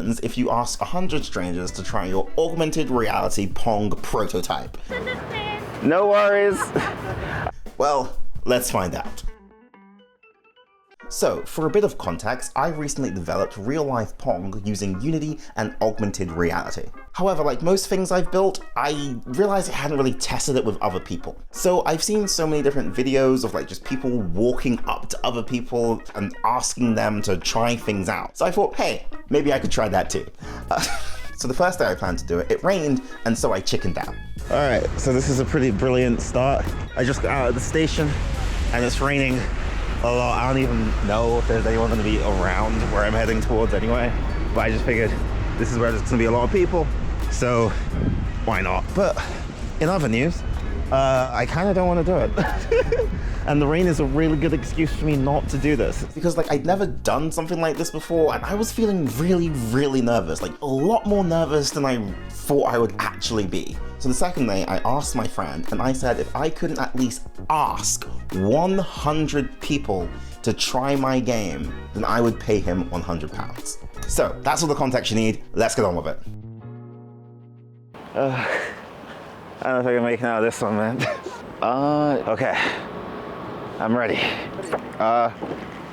happens if you ask 100 strangers to try your augmented reality Pong prototype. No worries. Well, let's find out. So, for a bit of context, I recently developed Real-Life Pong using Unity and augmented reality. However, like most things I've built, I realized I hadn't really tested it with other people. So I've seen so many different videos of like just people walking up to other people and asking them to try things out. So I thought, hey, maybe I could try that too. So the first day I planned to do it, it rained, and so I chickened out. All right, so this is a pretty brilliant start. I just got out of the station, and it's raining a lot. I don't even know if there's anyone gonna be around where I'm heading towards anyway, but I just figured this is where there's gonna be a lot of people, so why not? But in other news, I kind of don't want to do it. And the rain is a really good excuse for me not to do this. Because like I'd never done something like this before, and I was feeling really, really nervous. Like a lot more nervous than I thought I would actually be. So the second day I asked my friend, and I said if I couldn't at least ask 100 people to try my game, then I would pay him £100. So that's all the context you need. Let's get on with it. I don't know if I can make it out of this one, man. Okay. I'm ready.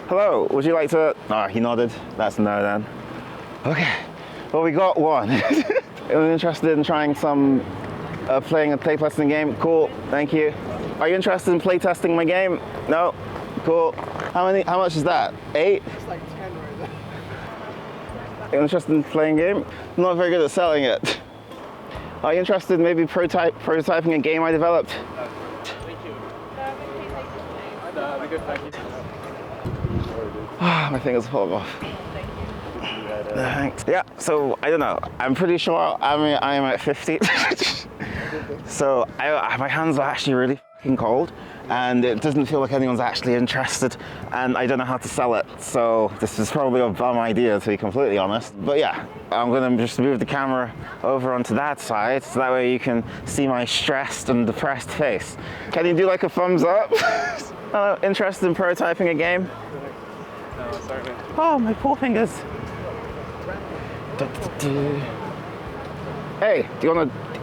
Hello, would you like to... Oh, he nodded. That's a no then. Okay, well we got one. Are you interested in trying some, playing a playtesting game? Cool, thank you. Are you interested in playtesting my game? No? Cool. How much is that? 8? It's like 10 right there. Are you interested in playing a game? I'm not very good at selling it. Are you interested in maybe prototyping a game I developed? Thank you. Good, thank you. My fingers are falling off. Thanks. Yeah, so I don't know. I'm pretty sure I am at 50. So my hands are actually really fucking cold, and it doesn't feel like anyone's actually interested, and I don't know how to sell it. So this is probably a bum idea, to be completely honest. But yeah, I'm gonna just move the camera over onto that side, so that way you can see my stressed and depressed face. Can you do like a thumbs up? Interested in prototyping a game? No, sorry. Oh, my poor fingers. Hey,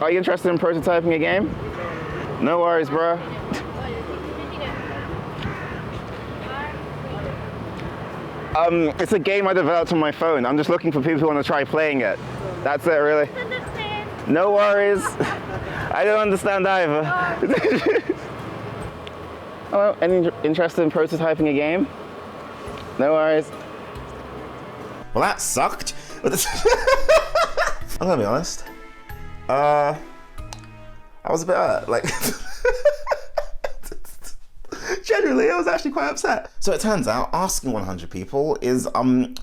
are you interested in prototyping a game? No worries, bro. It's a game I developed on my phone. I'm just looking for people who want to try playing it. That's it, really. No worries. I don't understand either. Hello, any interested in prototyping a game? No worries. Well, that sucked. I'm gonna be honest. I was a bit hurt, like, generally, I was actually quite upset. So it turns out asking 100 people is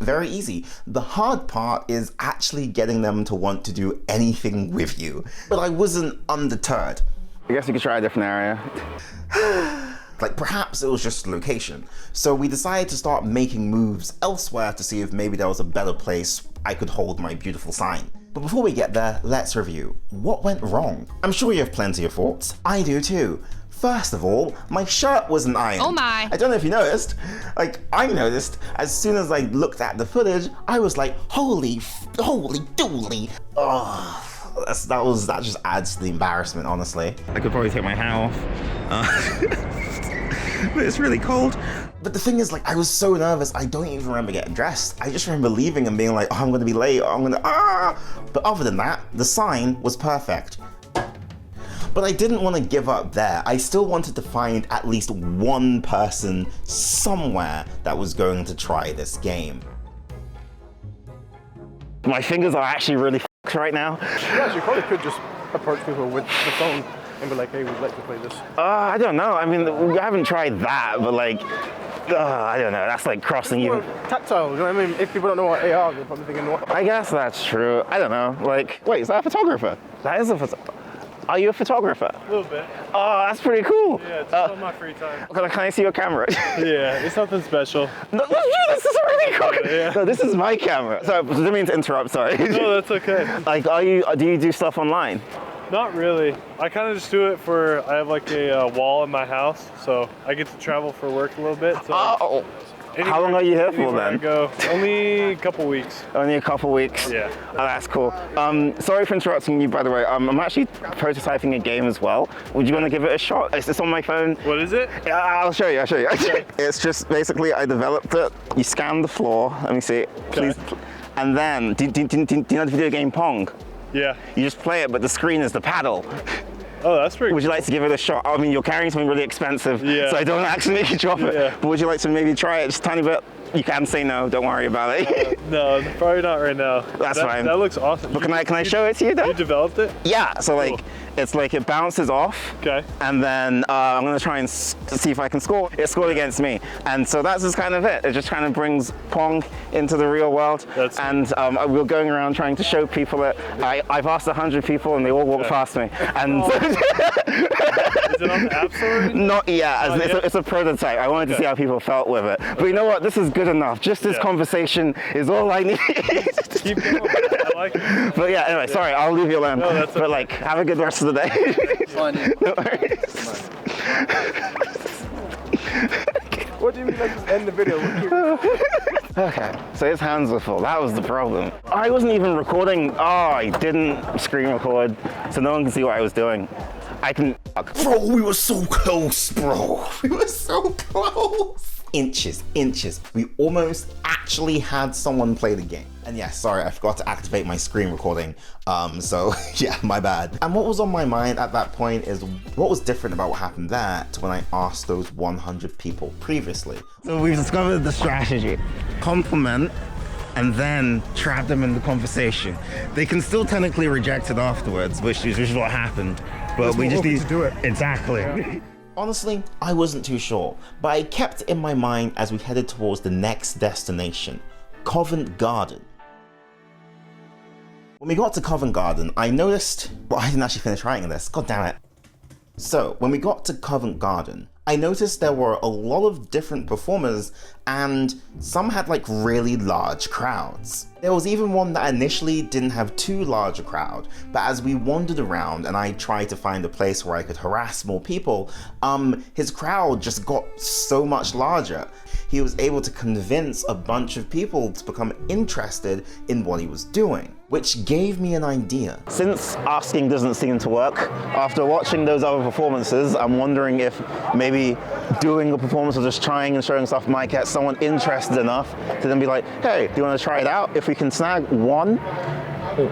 very easy. The hard part is actually getting them to want to do anything with you. But I wasn't undeterred. I guess we could try a different area. Like perhaps it was just location. So we decided to start making moves elsewhere to see if maybe there was a better place I could hold my beautiful sign. But before we get there, let's review. What went wrong? I'm sure you have plenty of thoughts. I do too. First of all, my shirt wasn't ironed. Oh my. I don't know if you noticed. Like, I noticed as soon as I looked at the footage, I was like, holy dooly. Oh, that just adds to the embarrassment, honestly. I could probably take my hat off. But it's really cold. But the thing is, like, I was so nervous, I don't even remember getting dressed. I just remember leaving and being like, oh, I'm gonna be late, or I'm gonna, But other than that, the sign was perfect. But I didn't want to give up there. I still wanted to find at least one person somewhere that was going to try this game. My fingers are actually really f***ed right now. Yeah, you probably could just approach people with the phone and be like, hey, we'd like to play this. I don't know. I mean, we haven't tried that, but like, I don't know. That's like crossing you. Tactile, you know what I mean? If people don't know what AR, they're probably thinking what? I guess that's true. I don't know. Like, wait, is that a photographer? That is a photographer. Are you a photographer? A little bit. Oh, that's pretty cool. Yeah, it's on my free time. Can I see your camera? Yeah, it's something special. No, this is really cool. Yeah. No, this is my camera. Sorry, I didn't mean to interrupt, sorry. No, that's okay. Like, do you do stuff online? Not really. I kind of just do it I have like a wall in my house, so I get to travel for work a little bit. So How long are you here for then? Go. Only a couple weeks. Only a couple weeks? Yeah. Oh, that's cool. Sorry for interrupting you, by the way. I'm actually prototyping a game as well. Would you want to give it a shot? It's on my phone. What is it? Yeah, I'll show you. Okay. It's just basically I developed it. You scan the floor. Let me see. Please. And then, do you know the video game Pong? Yeah. You just play it, but the screen is the paddle. Oh, that's pretty Would you like to give it a shot? I mean, you're carrying something really expensive, so I don't actually make you drop it. Yeah. But would you like to maybe try it just a tiny bit? You can say no, don't worry about it. No, probably not right now. That's fine. That looks awesome. But can I show it to you though? You developed it? Yeah, so like, Cool. it's like it bounces off. Okay. And then I'm gonna try and see if I can score. It scored against me. And so that's just kind of it. It just kind of brings Pong into the real world. And we're going around trying to show people it. I've asked 100 people and they all walk past me. And Is it on the App Store? Not yet. It's a prototype. I wanted to see how people felt with it. But you know what? This is good enough. Just this conversation is all I need. Keep going. I like it. But yeah, anyway, sorry, I'll leave you alone. No, that's okay. But like, have a good rest of the day. Fine. No worries. What do you mean like just end the video? Okay, so his hands were full. That was the problem. I wasn't even recording. Oh, I didn't screen record, so no one can see what I was doing. I can. Bro, we were so close, bro. We were so close. Inches. We almost actually had someone play the game. And yeah, sorry, I forgot to activate my screen recording. So yeah, my bad. And what was on my mind at that point is what was different about what happened there to when I asked those 100 people previously. So we've discovered the strategy. Compliment and then trap them in the conversation. They can still technically reject it afterwards, which is what happened. But we just need to do it. Exactly. Yeah. Honestly, I wasn't too sure, but I kept it in my mind as we headed towards the next destination, Covent Garden. When we got to Covent Garden, I noticed, well, I didn't actually finish writing this, god damn it. So, when we got to Covent Garden, I noticed there were a lot of different performers and some had like really large crowds. There was even one that initially didn't have too large a crowd, but as we wandered around and I tried to find a place where I could harass more people, his crowd just got so much larger. He was able to convince a bunch of people to become interested in what he was doing, which gave me an idea. Since asking doesn't seem to work, after watching those other performances, I'm wondering if maybe doing a performance or just trying and showing stuff might get someone interested enough to then be like, hey, do you want to try it out? If we can snag one,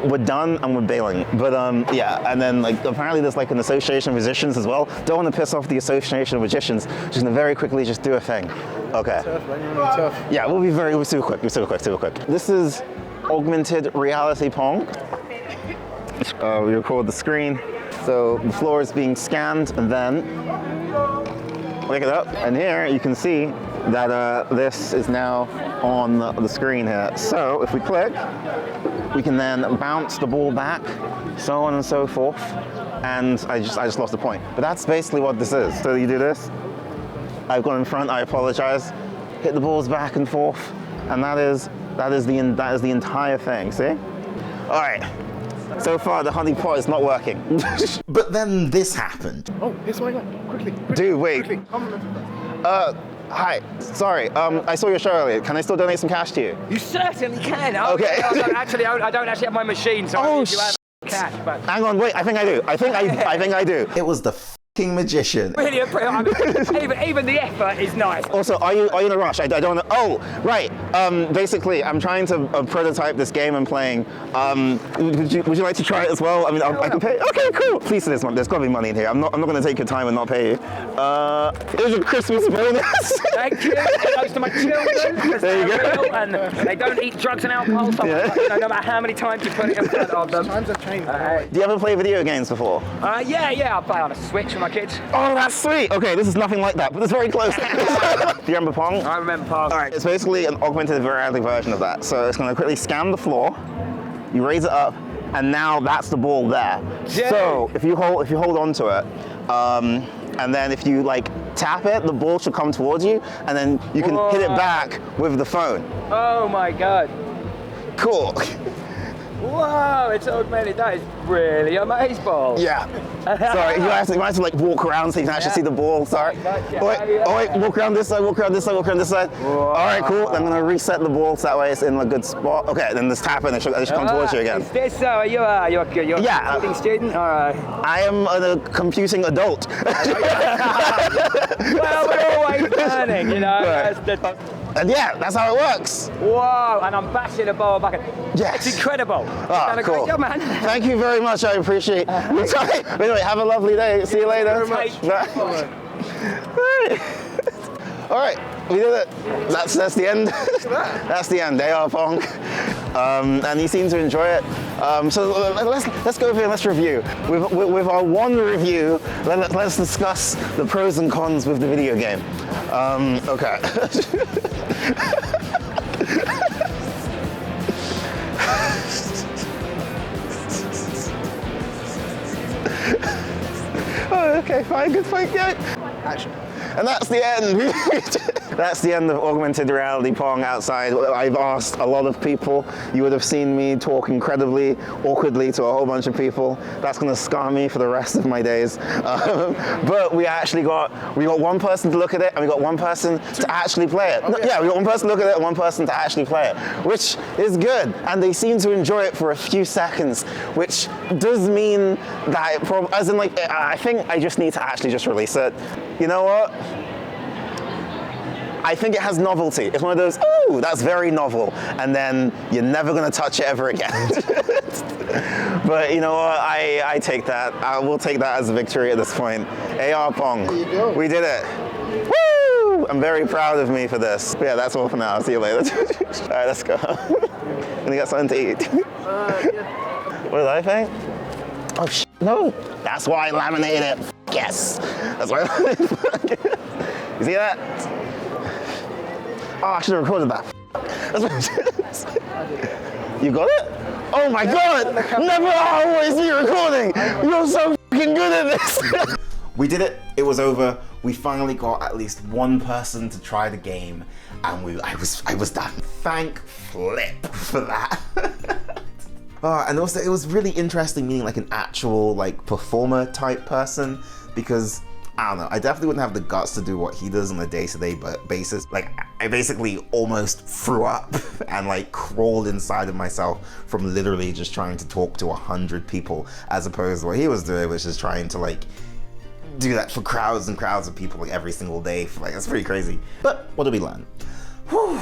we're done and we're bailing. But yeah, and then like apparently there's like an association of musicians as well. Don't want to piss off the association of magicians. Just gonna very quickly just do a thing. Okay. Tough. Yeah, we'll be super quick. This is augmented reality Pong. We record the screen. So the floor is being scanned and then click it up. And here you can see that this is now on the screen here. So if we click, we can then bounce the ball back, so on and so forth. And I just lost the point. But that's basically what this is. So you do this. I've gone in front, I apologize. Hit the balls back and forth. And that is the entire thing, see? All right. So far, the honey pot is not working. But then this happened. Oh, here's my gun. Quickly. Dude, wait. Quickly. Hi. Sorry. I saw your show earlier. Can I still donate some cash to you? You certainly can. Okay. I don't actually have my machine, so Oh, you have cash. But Hang on. Wait. I think I do. I think I do. It was the fucking magician. really, even the effort is nice. Also, are you in a rush? I don't know. Oh, right. Basically, I'm trying to prototype this game I'm playing. Would you like to try it as well? I mean, I can pay. Okay, cool. Please, there's got to be money in here. I'm not going to take your time and not pay you. Here's a Christmas bonus. Thank you. It goes to my children because There you they're go. real and they don't eat drugs and alcohol. So no matter how many times you put it in front of them. Times have changed. Do you ever play video games before? Yeah. I play on a Switch with my kids. Oh, that's sweet. Okay, this is nothing like that, but it's very close. Do you remember Pong? I remember Pong. All right, it's basically an augmented reality version of that. So it's going to quickly scan the floor, you raise it up, and now that's the ball there. Yeah. So if you hold on to it, and then if you like tap it, the ball should come towards you, and then you can hit it back with the phone. Oh my God. Cool. Whoa, it's augmented. That is really amazing. Yeah. Sorry, you have to like walk around so you can actually see the ball. Sorry. Oh wait, walk around this side, walk around this side, walk around this side. All right, cool. I'm gonna reset the ball so that way it's in a good spot. Okay, then this tap and it should come towards you again. Is this so? You're a coding student? All right. I am a computing adult. Well, we're always learning, you know. Right. And yeah, that's how it works. Whoa, and I'm bashing the ball back. Yes. It's incredible. Ah, Done a cool. great job, man. Thank you very much. I appreciate your time. Anyway, have a lovely day. See you later. Bye. All right, we did it. That's the end. That's the end. AR Pong, and you seem to enjoy it. So let's go over and let's review. With our one review, let's discuss the pros and cons with the video game. Okay. Oh, okay, fine, good, fine, good. Action. And that's the end. That's the end of augmented reality Pong outside. I've asked a lot of people. You would have seen me talk incredibly awkwardly to a whole bunch of people. That's going to scar me for the rest of my days. But we got one person to look at it, and we got one person to actually play it. Okay. Yeah, we got one person to look at it and one person to actually play it, which is good. And they seem to enjoy it for a few seconds, which does mean that, as in like, I think I just need to actually just release it. You know what? I think it has novelty. It's one of those, ooh, that's very novel, and then you're never gonna touch it ever again. But you know what, I take that. I will take that as a victory at this point. AR Pong, There you go. We did it. Woo! I'm very proud of me for this. But yeah, that's all for now. I'll see you later. All right, let's go. Gonna get something to eat. Yeah. What did I think? Oh, no. That's why I laminated it. Yes. That's why I laminated it. You see that? Oh, I should have recorded that. You got it? Oh my god! Never always be recording! You're so fucking good at this! We did it, it was over. We finally got at least one person to try the game, and I was done. Thank flip for that. And also it was really interesting meeting like an actual like performer type person, because I don't know, I definitely wouldn't have the guts to do what he does on a day-to-day basis. Like, I basically almost threw up and like crawled inside of myself from literally just trying to talk to 100 people, as opposed to what he was doing, which is trying to like do that for crowds and crowds of people like every single day. Like, that's pretty crazy. But what did we learn? Whew.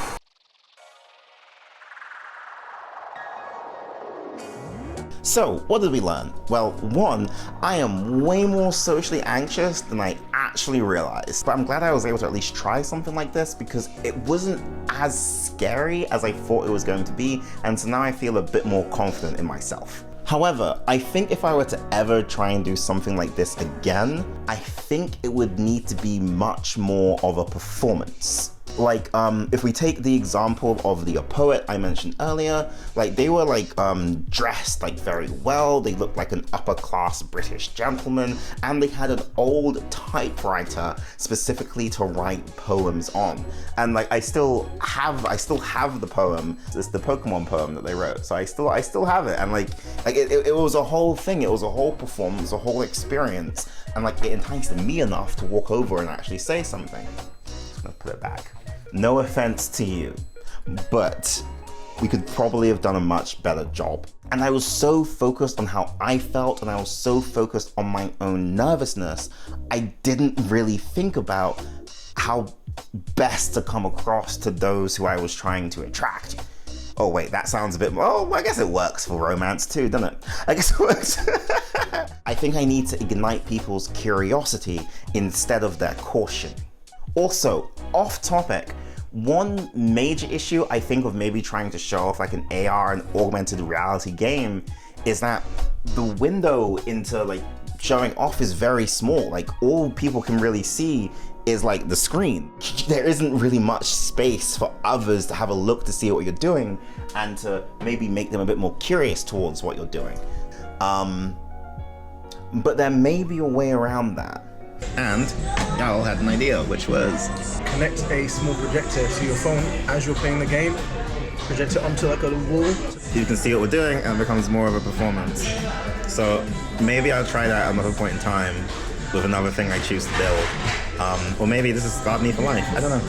So, what did we learn? Well, one, I am way more socially anxious than I actually realized. But I'm glad I was able to at least try something like this, because it wasn't as scary as I thought it was going to be, and so now I feel a bit more confident in myself. However, I think if I were to ever try and do something like this again, I think it would need to be much more of a performance. Like, if we take the example of the poet I mentioned earlier, like they were like dressed like very well, they looked like an upper class British gentleman, and they had an old typewriter specifically to write poems on. And like I still have the poem. It's the Pokemon poem that they wrote, so I still have it. And like it was a whole thing, it was a whole performance, a whole experience, and like it enticed me enough to walk over and actually say something. Just gonna put it back. No offense to you, but we could probably have done a much better job. And I was so focused on how I felt, and I was so focused on my own nervousness, I didn't really think about how best to come across to those who I was trying to attract. Oh wait, that sounds a bit more, oh, I guess it works for romance too, doesn't it? I guess it works. I think I need to ignite people's curiosity instead of their caution. Also, off topic, one major issue I think of maybe trying to show off like an AR and augmented reality game is that the window into like showing off is very small. Like all people can really see is like the screen. There isn't really much space for others to have a look to see what you're doing and to maybe make them a bit more curious towards what you're doing. But there may be a way around that. And Yal had an idea, which was Connect a small projector to your phone as you're playing the game, project it onto like a wall. You can see what we're doing and it becomes more of a performance. So maybe I'll try that at another point in time with another thing I choose to build. Or maybe this is Start Me for Life. I don't know.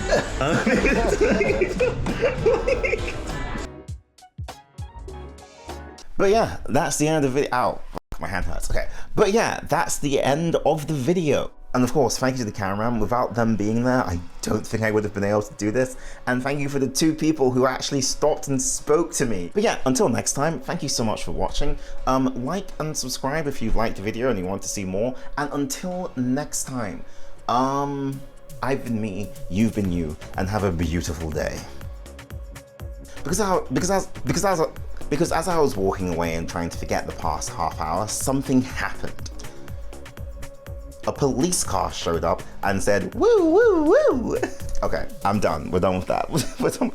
But yeah, that's the end of the video. Ow, my hand hurts. Okay. But yeah, that's the end of the video. And of course, thank you to the cameraman. Without them being there, I don't think I would have been able to do this. And thank you for the 2 people who actually stopped and spoke to me. But yeah, until next time, thank you so much for watching. Like and subscribe if you've liked the video and you want to see more. And until next time, I've been me, you've been you, and have a beautiful day. Because as I was walking away and trying to forget the past half hour, something happened. A police car showed up and said, woo, woo, woo. Okay, I'm done. We're done with that. We're done.